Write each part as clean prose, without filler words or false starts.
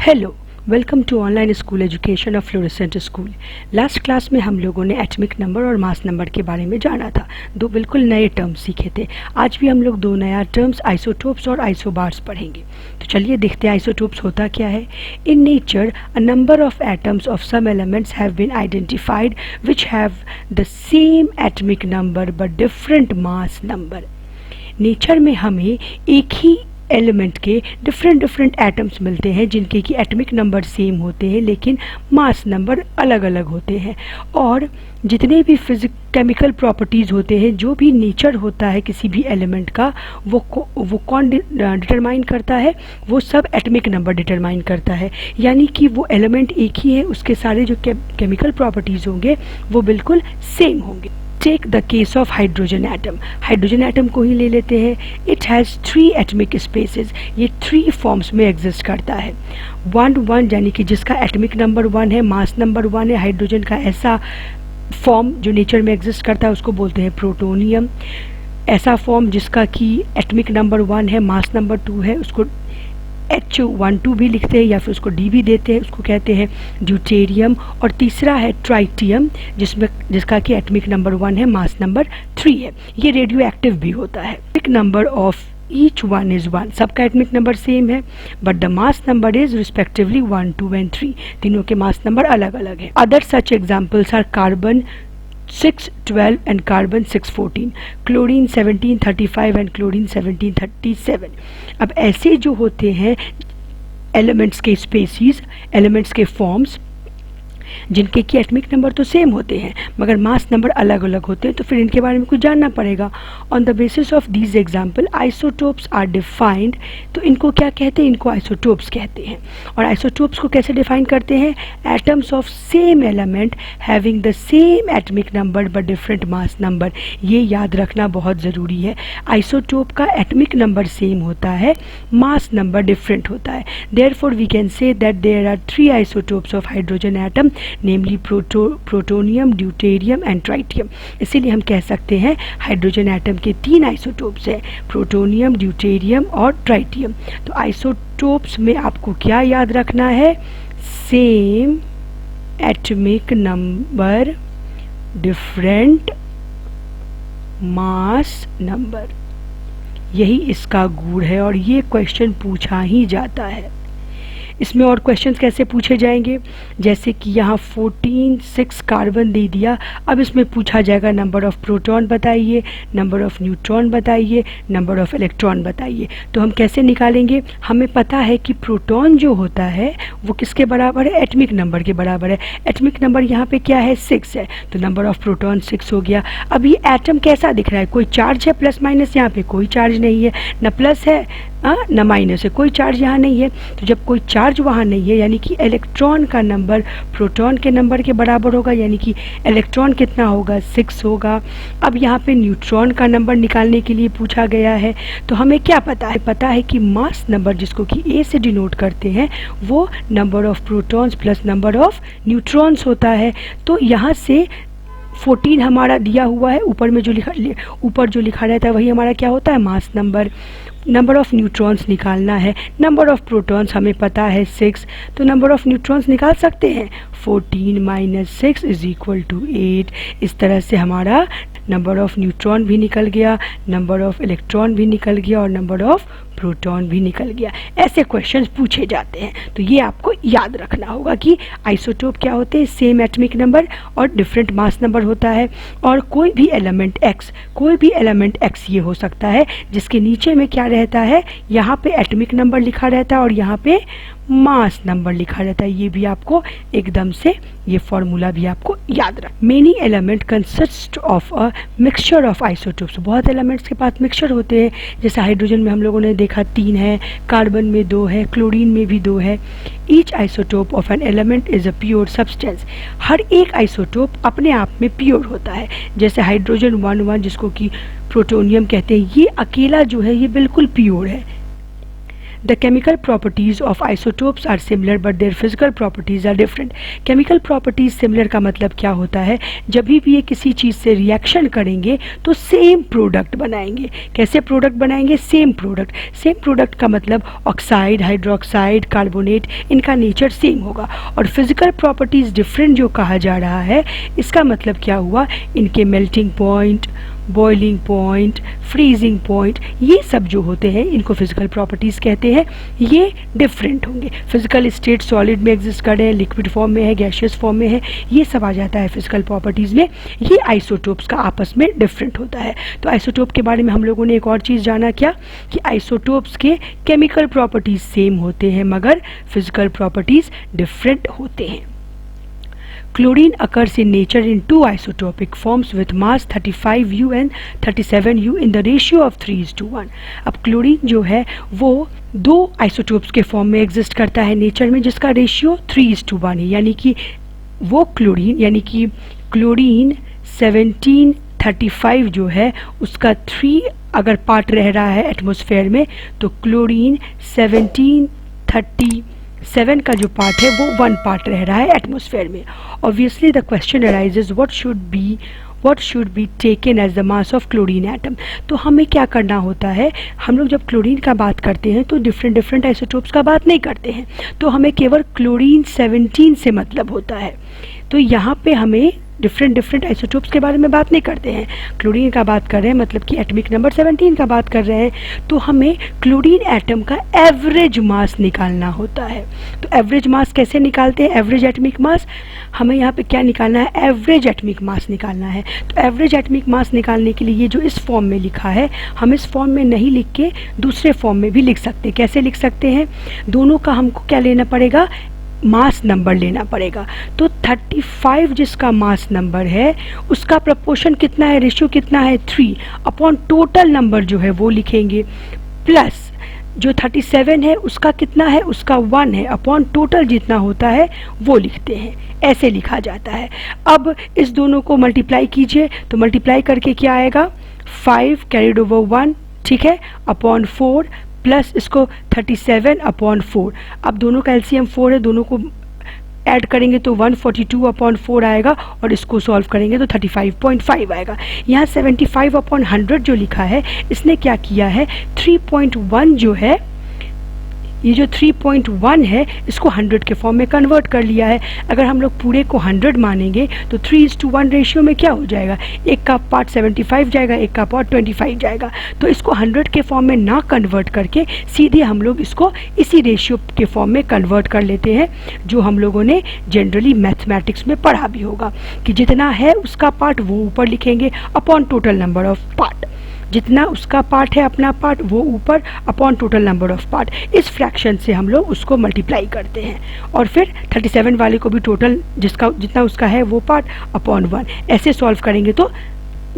Hello, welcome to online school education of Fluorescent school. Last class में हम लोगों ने एटॉमिक नंबर और मास नंबर के बारे में जाना था। दो बिल्कुल नए टर्म्स सीखे थे। आज भी हम लोग दो नया टर्म्स आइसोटोप्स और आइसोबार्स पढ़ेंगे। तो चलिए देखते हैं आइसोटोप्स होता क्या है। In nature a number of atoms of some elements have been identified which have the same atomic number but different mass number. Nature में हमें एक ही एलिमेंट के डिफरेंट एटम्स मिलते हैं जिनके कि एटॉमिक नंबर सेम होते हैं लेकिन मास नंबर अलग अलग होते हैं। और जितने भी केमिकल प्रॉपर्टीज़ होते हैं, जो भी नेचर होता है किसी भी एलिमेंट का, वो कौन डिटरमाइन करता है? वो सब एटॉमिक नंबर डिटरमाइन करता है। यानी कि वो एलिमेंट एक ही है, उसके सारे जो केमिकल प्रॉपर्टीज़ होंगे वो बिल्कुल सेम होंगे। Take the case of hydrogen atom. Hydrogen atom को ही ले लेते हैं। It has 3 atomic species. ये 3 फॉर्म्स में एग्जिस्ट करता है। 1 यानी कि जिसका एटॉमिक नंबर 1 है, मास नंबर 1 है। हाइड्रोजन का ऐसा फॉर्म जो नेचर में एग्जिस्ट करता है उसको बोलते हैं प्रोटोनियम। ऐसा फॉर्म जिसका कि एटॉमिक नंबर 1 है, मास नंबर 2 है, उसको H12 भी लिखते हैं या फिर उसको D भी देते हैं, उसको कहते हैं ड्यूटेरियम। और तीसरा है ट्राइटियम जिसका कि एटॉमिक नंबर 1 है, मास नंबर 3 है। ये रेडियो एक्टिव भी होता है। Atomic number of each one is 1। सबका एटॉमिक नंबर सेम है but the mass number is respectively 1, 2 and 3। तीनों के मास नंबर अलग अलग है। Other such examples are carbon 612 and carbon 614, chlorine 1735 and chlorine 1737। अब ऐसे जो होते हैं एलिमेंट्स के स्पेसीज, एलिमेंट्स के फॉर्म्स जिनके की एटॉमिक नंबर तो सेम होते हैं मगर मास नंबर अलग अलग होते हैं, तो फिर इनके बारे में कुछ जानना पड़ेगा। On the basis of these example isotopes are defined. तो इनको क्या कहते हैं? इनको आइसोटोप्स कहते हैं। और आइसोटोप्स को कैसे डिफाइन करते हैं? Atoms of same element having the same atomic number but different mass number. ये याद रखना बहुत ज़रूरी है। आइसोटोप का एटॉमिक नंबर सेम होता है, मास नंबर डिफरेंट होता है। Therefore we can say that there are 3 isotopes of hydrogen atom, namely protonium, deuterium and tritium. इसीलिए हम कह सकते हैं हाइड्रोजन एटम के 3 आइसोटोप्स हैं, प्रोटोनियम, ड्यूटेरियम और ट्राइटियम। तो आइसोटोप्स में आपको क्या याद रखना है? Same atomic number, different mass number. यही इसका गुण है और ये क्वेश्चन पूछा ही जाता है। इसमें और क्वेश्चंस कैसे पूछे जाएंगे? जैसे कि यहाँ 14, 6 कार्बन दे दिया। अब इसमें पूछा जाएगा नंबर ऑफ प्रोटॉन बताइए, नंबर ऑफ न्यूट्रॉन बताइए, नंबर ऑफ इलेक्ट्रॉन बताइए। तो हम कैसे निकालेंगे? हमें पता है कि प्रोटॉन जो होता है वो किसके बराबर है? एटॉमिक नंबर के बराबर है। एटॉमिक नंबर यहाँ पे क्या है? 6 है। तो नंबर ऑफ प्रोटॉन 6 हो गया। अब ये एटम कैसा दिख रहा है? कोई चार्ज है प्लस माइनस? यहाँ पे कोई चार्ज नहीं है, न प्लस है न माइनस है, कोई चार्ज यहाँ नहीं है। तो जब कोई चार्ज वहाँ नहीं है यानी कि इलेक्ट्रॉन का नंबर प्रोटॉन के नंबर के बराबर होगा, यानी कि इलेक्ट्रॉन कितना होगा? 6 होगा। अब यहाँ पे न्यूट्रॉन का नंबर निकालने के लिए पूछा गया है। तो हमें क्या पता है? पता है कि मास नंबर जिसको कि A से डिनोट करते हैं वो number of protons plus number of neutrons होता है। तो यहाँ से 14 हमारा दिया हुआ है, ऊपर जो लिखा रहता है वही हमारा क्या होता है? Mass number. Number of neutrons निकालना है। नंबर ऑफ प्रोटॉन्स हमें पता है 6, तो नंबर ऑफ न्यूट्रॉन्स निकाल सकते हैं। 14 - 6 = 8। इस तरह से हमारा नंबर ऑफ न्यूट्रॉन भी निकल गया, नंबर ऑफ इलेक्ट्रॉन भी निकल गया और नंबर ऑफ प्रोटॉन भी निकल गया। ऐसे क्वेश्चंस पूछे जाते हैं। तो ये आपको याद रखना होगा कि आइसोटोप क्या होते हैं? सेम एटॉमिक नंबर और डिफरेंट मास नंबर होता है। और कोई भी एलिमेंट एक्स ये हो सकता है जिसके नीचे में क्या रहता है? यहाँ पे एटॉमिक नंबर लिखा रहता है और यहाँ पे मास नंबर लिखा रहता है। ये भी आपको एकदम से ये फॉर्मूला भी आपको याद रख। Many element consist of a mixture of isotopes. बहुत एलिमेंट्स के पास मिक्सचर होते हैं। जैसे हाइड्रोजन में हम लोगों ने देखा 3 है, कार्बन में 2 है, क्लोरीन में भी 2 है। Each isotope of an element is a pure substance. हर एक आइसोटोप अपने आप में प्योर होता है। जैसे हाइड्रोजन 1 जिसको कि प्रोटोनियम कहते हैं, ये अकेला जो है ये बिल्कुल प्योर है। The chemical properties of isotopes are similar but their physical properties are different. Chemical properties similar का मतलब क्या होता है, जब भी ये किसी चीज़ से रिएक्शन करेंगे तो सेम प्रोडक्ट बनाएंगे। कैसे प्रोडक्ट बनाएंगे? Same product. सेम प्रोडक्ट का मतलब ऑक्साइड, हाइड्रोक्साइड, कार्बोनेट, इनका नेचर सेम होगा। और फिजिकल प्रॉपर्टीज डिफरेंट जो कहा जा रहा है, इसका मतलब क्या हुआ, इनके melting point, boiling point, freezing point, ये सब जो होते हैं इनको फिजिकल प्रॉपर्टीज़ कहते हैं। ये डिफरेंट होंगे। फिजिकल स्टेट सॉलिड में एग्जिस्ट कर रहे हैं, लिक्विड फॉर्म में है, गैशियस फॉर्म में है, ये सब आ जाता है फिजिकल प्रॉपर्टीज़ में। ये आइसोटोप्स का आपस में डिफरेंट होता है। तो आइसोटोप के बारे में हम लोगों ने एक और चीज़ जाना, क्या कि आइसोटोप्स के केमिकल प्रॉपर्टीज़ सेम होते हैं मगर फिजिकल प्रॉपर्टीज़ डिफरेंट होते हैं। Chlorine occurs in nature in two isotopic forms with mass 35U and 37U in the ratio of 3:1। अब क्लोरीन जो है वो दो आइसोटोप्स के फॉर्म में एग्जिस्ट करता है नेचर में, जिसका रेशियो 3:1 है। यानी कि वो क्लोरीन, यानी कि क्लोरीन 1735 जो है उसका 3 अगर पार्ट रह रहा है एटमॉस्फेयर में, तो क्लोरीन 1737 का जो पार्ट है वो 1 पार्ट रह रहा है एटमॉस्फेयर में। Obviously the question arises what should be taken as the mass of chlorine atom. तो हमें क्या करना होता है, हम लोग जब क्लोरीन का बात करते हैं तो डिफरेंट आइसोटोप्स का बात नहीं करते हैं, तो हमें केवल क्लोरीन 17 से मतलब होता है। तो यहाँ पे हमें डिफरेंट आइसोटोप्स के बारे में बात नहीं करते हैं, क्लोरीन का बात कर रहे हैं, मतलब कि एटमिक नंबर 17 का बात कर रहे हैं। तो हमें क्लोरीन एटम का एवरेज मास निकालना होता है। तो एवरेज मास कैसे निकालते हैं? एवरेज एटमिक मास, हमें यहाँ पे क्या निकालना है? एवरेज एटमिक मास निकालना है। तो एवरेज एटमिक मास निकालने के लिए ये जो इस फॉर्म में लिखा है, हम इस फॉर्म में नहीं लिख के दूसरे फॉर्म में भी लिख सकते हैं। कैसे लिख सकते हैं? दोनों का हमको क्या लेना पड़ेगा? मास नंबर लेना पड़ेगा। तो 35 जिसका मास नंबर है उसका प्रपोर्शन कितना है, रेशियो कितना है? 3 अपॉन टोटल नंबर जो है वो लिखेंगे, प्लस जो 37 है उसका कितना है? उसका 1 है, अपॉन टोटल जितना होता है वो लिखते हैं। ऐसे लिखा जाता है। अब इस दोनों को मल्टीप्लाई कीजिए, तो मल्टीप्लाई करके क्या आएगा? 5 कैरिड ओवर 1, ठीक है, अपॉन 4 प्लस इसको 37 अपॉन 4। अब दोनों का एलसीएम 4 है, दोनों को ऐड करेंगे तो 142 अपॉन 4 आएगा और इसको सॉल्व करेंगे तो 35.5 आएगा। यहाँ 75 अपॉन 100 जो लिखा है, इसने क्या किया है? 3.1 जो है, ये जो 3.1 है इसको 100 के फॉर्म में कन्वर्ट कर लिया है। अगर हम लोग पूरे को 100 मानेंगे तो 3:1 रेशियो में क्या हो जाएगा? एक का पार्ट 75 जाएगा, एक का पार्ट 25 जाएगा। तो इसको 100 के फॉर्म में ना कन्वर्ट करके सीधे हम लोग इसको इसी रेशियो के फॉर्म में कन्वर्ट कर लेते हैं, जो हम लोगों ने जनरली मैथमेटिक्स में पढ़ा भी होगा कि जितना है उसका पार्ट वो ऊपर लिखेंगे upon total number of part. जितना उसका पार्ट है अपना पार्ट वो ऊपर upon total number of part. इस फ्रैक्शन से हम लोग उसको मल्टीप्लाई करते हैं और फिर 37 वाले को भी टोटल जिसका जितना उसका है वो पार्ट अपॉन 1। ऐसे सॉल्व करेंगे तो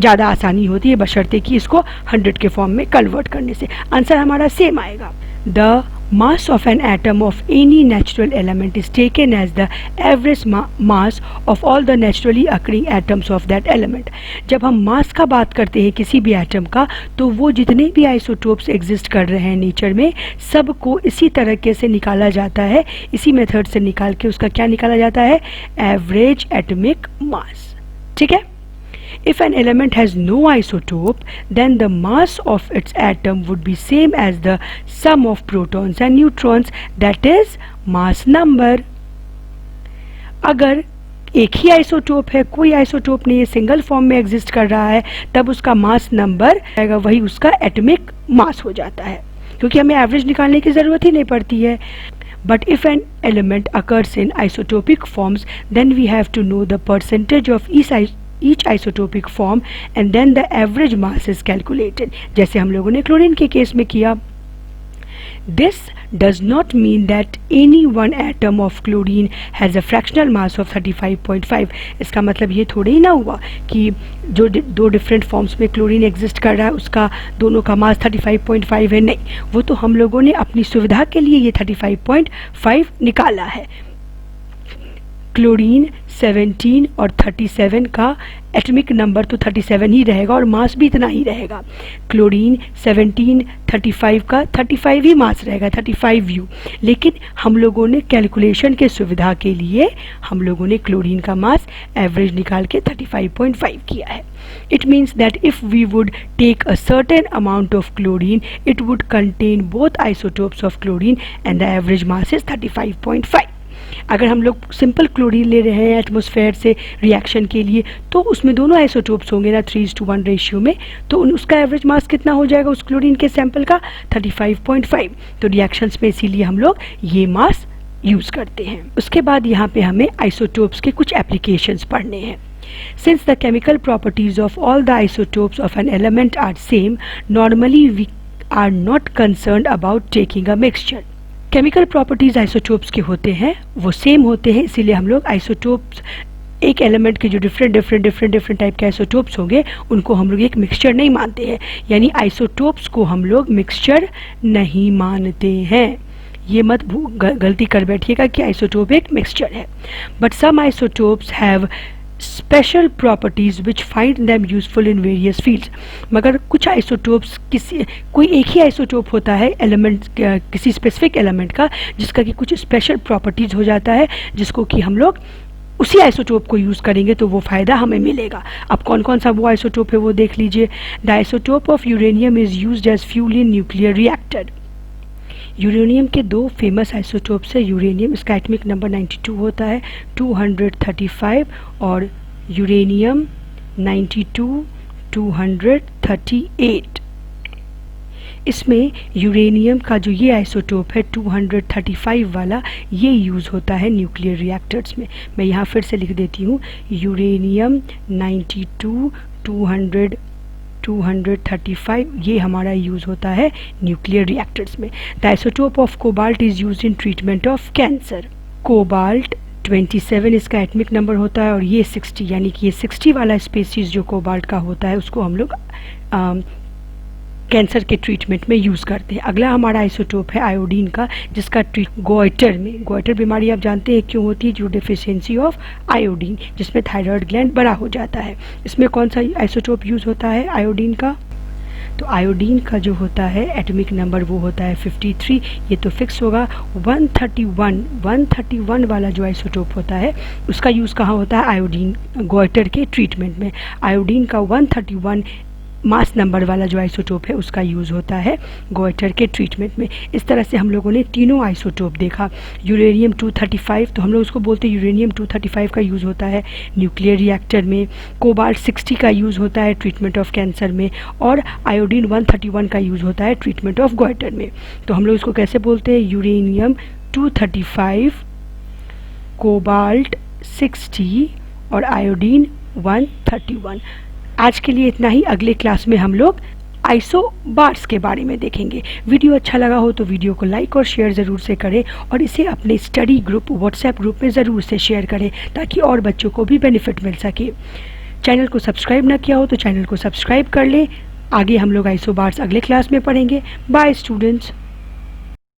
ज़्यादा आसानी होती है, बशर्ते कि इसको 100 के फॉर्म में कन्वर्ट करने से। आंसर हमारा सेम आएगा। The mass of an atom of any natural element is taken as the average mass of all the naturally occurring atoms of that element। जब हम मास का बात करते हैं किसी भी एटम का, तो वो जितने भी आइसोटोप्स एग्जिस्ट कर रहे हैं नेचर में, सबको इसी तरीके से निकाला जाता है, इसी मेथड से निकाल के उसका क्या निकाला जाता है? Average atomic mass. ठीक है। If an element has no isotope, then the mass of its atom would be same as the sum of protons and neutrons, that is mass number। अगर एक ही आइसोटोप है, कोई आइसोटोप नहीं है, single form में exist कर रहा है, तब उसका मास नंबर आएगा, वही उसका एटमिक मास हो जाता है, क्योंकि हमें एवरेज निकालने की ज़रूरत ही नहीं पड़ती है। But if an element occurs in isotopic forms, then we have to know the percentage of each isotopic form and then the average mass is calculated, जैसे हम लोगों ने क्लोरीन के केस में किया। This does not mean that any one atom of chlorine has a fractional mass of 35.5। इसका मतलब ये थोड़ी ही ना हुआ कि जो दो डिफरेंट फॉर्म्स में क्लोरीन एग्जिस्ट कर रहा है उसका दोनों का मास 35.5 है। नहीं, वो तो हम लोगों ने अपनी सुविधा के लिए ये 35.5 निकाला है। क्लोरीन 17 और 37 का एटॉमिक नंबर तो 37 ही रहेगा और मास भी इतना ही रहेगा। क्लोरीन 17 35 का 35 ही मास रहेगा, 35U। लेकिन हम लोगों ने कैलकुलेशन के सुविधा के लिए हम लोगों ने क्लोरीन का मास एवरेज निकाल के 35.5 किया है। It means that if we would take a certain amount of chlorine, it would contain both isotopes of chlorine and the average mass is 35.5। अगर हम लोग सिंपल क्लोरीन ले रहे हैं एटमॉस्फेयर से रिएक्शन के लिए तो उसमें दोनों आइसोटोप्स होंगे ना 3:1 रेशियो में, तो उसका एवरेज मास कितना हो जाएगा उस क्लोरीन के सैंपल का 35.5। तो रिएक्शंस में इसीलिए हम लोग ये मास यूज़ करते हैं। उसके बाद यहाँ पे हमें आइसोटोप्स के कुछ एप्लीकेशंस पढ़ने हैं। Since the chemical properties of all the isotopes of an element are same, normally we are not concerned about taking a mixture। Chemical properties isotopes के होते हैं वो सेम होते हैं, इसीलिए हम लोग आइसोटोप्स एक एलिमेंट के जो डिफरेंट टाइप के आइसोटोप्स होंगे उनको हम लोग एक मिक्सचर नहीं मानते हैं, यानी आइसोटोप्स को हम लोग मिक्सचर नहीं मानते हैं। ये मत गलती कर बैठिएगा कि आइसोटोप एक मिक्सचर है। But some isotopes have special properties which find them useful in various fields. मगर कुछ आइसोटोप्स कोई एक ही आइसोटोप होता है एलिमेंट किसी स्पेसिफिक एलिमेंट का जिसका कि कुछ स्पेशल प्रॉपर्टीज़ हो जाता है जिसको कि हम लोग उसी आइसोटोप को यूज़ करेंगे तो वो फ़ायदा हमें मिलेगा। अब कौन कौन सा वो आइसोटोप है वो देख लीजिए। The isotope of uranium is used as fuel in nuclear reactor. Uranium के दो फेमस आइसोटोप्स है। यूरेनियम इसका एटॉमिक नंबर 92 होता है 235 और यूरेनियम 92 238। इसमें यूरेनियम का जो ये आइसोटोप है 235 वाला ये यूज़ होता है न्यूक्लियर रिएक्टर्स में। मैं यहाँ फिर से लिख देती हूँ यूरेनियम 92 235 ये हमारा यूज़ होता है न्यूक्लियर रिएक्टर्स में। The isotope of cobalt is used in treatment of cancer. Cobalt 27 इसका एटॉमिक नंबर होता है और ये 60, यानी कि ये 60 वाला स्पीसीज जो कोबाल्ट का होता है उसको हम लोग कैंसर के ट्रीटमेंट में यूज़ करते हैं। अगला हमारा आइसोटोप है आयोडीन का जिसका गोइटर में, गोइटर बीमारी आप जानते हैं क्यों होती है, जो डेफिशिएंसी ऑफ आयोडीन जिसमें थायराइड ग्लैंड बड़ा हो जाता है। इसमें कौन सा आइसोटोप यूज़ होता है आयोडीन का, तो आयोडीन का जो होता है एटॉमिक नंबर वो होता है 53, ये तो फिक्स होगा। 131 वाला जो आइसोटोप होता है उसका यूज़ कहाँ होता है आयोडीन गोइटर के ट्रीटमेंट में। आयोडीन का 131 मास नंबर वाला जो आइसोटोप है उसका यूज़ होता है गोइटर के ट्रीटमेंट में। इस तरह से हम लोगों ने तीनों आइसोटोप देखा। यूरेनियम 235 तो हम लोग उसको बोलते हैं यूरेनियम 235 का यूज़ होता है न्यूक्लियर रिएक्टर में। कोबाल्ट 60 का यूज़ होता है ट्रीटमेंट ऑफ कैंसर में और आयोडीन 131 का यूज़ होता है ट्रीटमेंट ऑफ गोइटर में। तो हम लोग इसको कैसे बोलते हैं यूरेनियम 235, कोबाल्ट 60 और आयोडीन 131। आज के लिए इतना ही। अगले क्लास में हम लोग आइसोबार्स के बारे में देखेंगे। वीडियो अच्छा लगा हो तो वीडियो को लाइक और शेयर ज़रूर से करें और इसे अपने स्टडी ग्रुप व्हाट्सएप ग्रुप में ज़रूर से शेयर करें ताकि और बच्चों को भी बेनिफिट मिल सके। चैनल को सब्सक्राइब ना किया हो तो चैनल को सब्सक्राइब कर लें। आगे हम लोग आइसोबार्स अगले क्लास में पढ़ेंगे। Bye students.